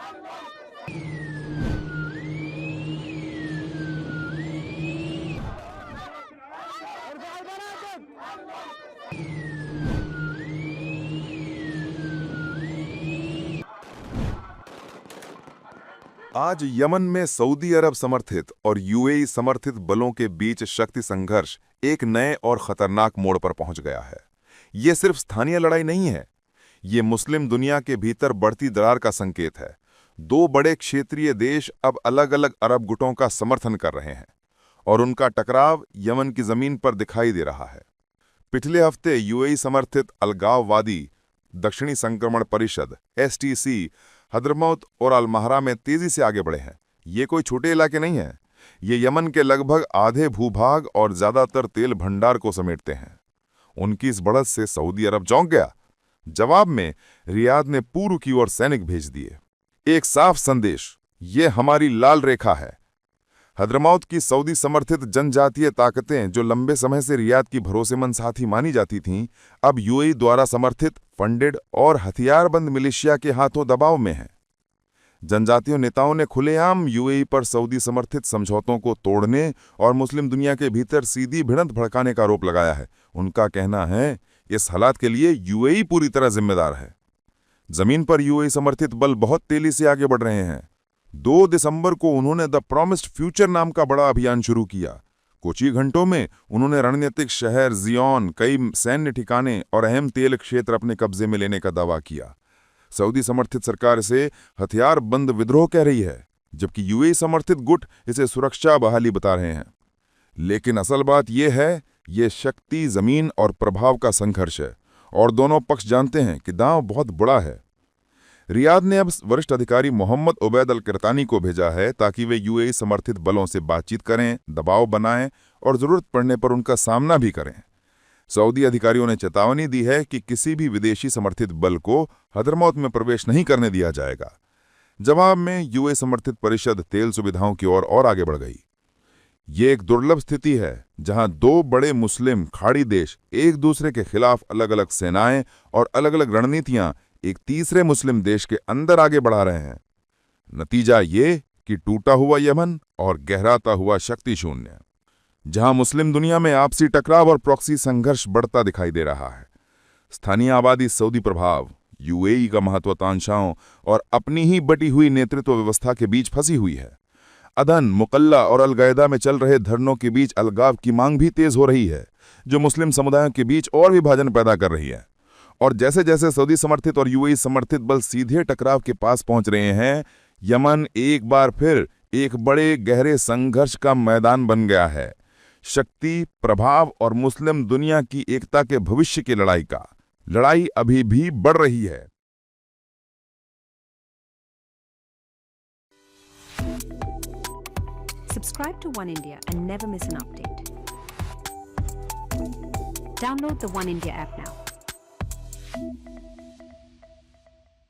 आज यमन में सऊदी अरब समर्थित और यूएई समर्थित बलों के बीच शक्ति संघर्ष एक नए और खतरनाक मोड़ पर पहुंच गया है। ये सिर्फ स्थानीय लड़ाई नहीं है, ये मुस्लिम दुनिया के भीतर बढ़ती दरार का संकेत है। दो बड़े क्षेत्रीय देश अब अलग अलग अरब गुटों का समर्थन कर रहे हैं और उनका टकराव यमन की जमीन पर दिखाई दे रहा है। पिछले हफ्ते यूएई समर्थित अलगाववादी दक्षिणी संक्रमण परिषद STC हद्रमौत और अल-महरा में तेजी से आगे बढ़े हैं। ये कोई छोटे इलाके नहीं हैं, ये यमन के लगभग आधे भूभाग और ज्यादातर तेल भंडार को समेटते हैं। उनकी इस बढ़त से सऊदी अरब चौंक गया। जवाब में रियाद ने पूर्व की ओर सैनिक भेज दिए। एक साफ संदेश, ये हमारी लाल रेखा है। हद्रमौत की सऊदी समर्थित जनजातीय ताकतें जो लंबे समय से रियाद की भरोसेमंद साथी मानी जाती थीं, अब यूएई द्वारा समर्थित, फंडेड और हथियारबंद मिलिशिया के हाथों दबाव में हैं। जनजातीय नेताओं ने खुलेआम यूएई पर सऊदी समर्थित समझौतों को तोड़ने और मुस्लिम दुनिया के भीतर सीधी भिड़ंत भड़काने का आरोप लगाया है। उनका कहना है, इस हालात के लिए यूएई पूरी तरह जिम्मेदार है। जमीन पर यूएई समर्थित बल बहुत तेजी से आगे बढ़ रहे हैं। 2 दिसंबर को उन्होंने द प्रॉमिस्ड फ्यूचर नाम का बड़ा अभियान शुरू किया। कुछ ही घंटों में उन्होंने रणनीतिक शहर जियोन, कई सैन्य ठिकाने और अहम तेल क्षेत्र अपने कब्जे में लेने का दावा किया। सऊदी समर्थित सरकार इसे हथियार बंद विद्रोह कह रही है, जबकि यूएई समर्थित गुट इसे सुरक्षा बहाली बता रहे हैं। लेकिन असल बात यह है, ये शक्ति, जमीन और प्रभाव का संघर्ष है और दोनों पक्ष जानते हैं कि दांव बहुत बड़ा है। रियाद ने अब वरिष्ठ अधिकारी मोहम्मद उबैद अल-किरतानी को भेजा है ताकि वे यूएई समर्थित बलों से बातचीत करें, दबाव बनाएं और जरूरत पड़ने पर उनका सामना भी करें। सऊदी अधिकारियों ने चेतावनी दी है कि किसी भी विदेशी समर्थित बल को हद्रमौत में प्रवेश नहीं करने दिया जाएगा। जवाब में यूएई समर्थित परिषद तेल सुविधाओं की ओर और आगे बढ़ गई। ये एक दुर्लभ स्थिति है जहां 2 बड़े मुस्लिम खाड़ी देश एक दूसरे के खिलाफ अलग अलग सेनाएं और अलग अलग रणनीतियां एक तीसरे मुस्लिम देश के अंदर आगे बढ़ा रहे हैं। नतीजा ये कि टूटा हुआ यमन और गहराता हुआ शक्ति शून्य, जहां मुस्लिम दुनिया में आपसी टकराव और प्रॉक्सी संघर्ष बढ़ता दिखाई दे रहा है। स्थानीय आबादी सऊदी प्रभाव, यूएई का महत्वाकांक्षाओं और अपनी ही बटी हुई नेतृत्व व्यवस्था के बीच फंसी हुई है। अदन, मुकल्ला और अलगैदा में चल रहे धरनों के बीच अलगाव की मांग भी तेज हो रही है, जो मुस्लिम समुदायों के बीच और विभाजन पैदा कर रही है। और जैसे जैसे सऊदी समर्थित और यूएई समर्थित बल सीधे टकराव के पास पहुंच रहे हैं, यमन एक बार फिर एक बड़े गहरे संघर्ष का मैदान बन गया है। शक्ति, प्रभाव और मुस्लिम दुनिया की एकता के भविष्य की लड़ाई अभी भी बढ़ रही है। Subscribe to One India and never miss an update. Download the One India app now.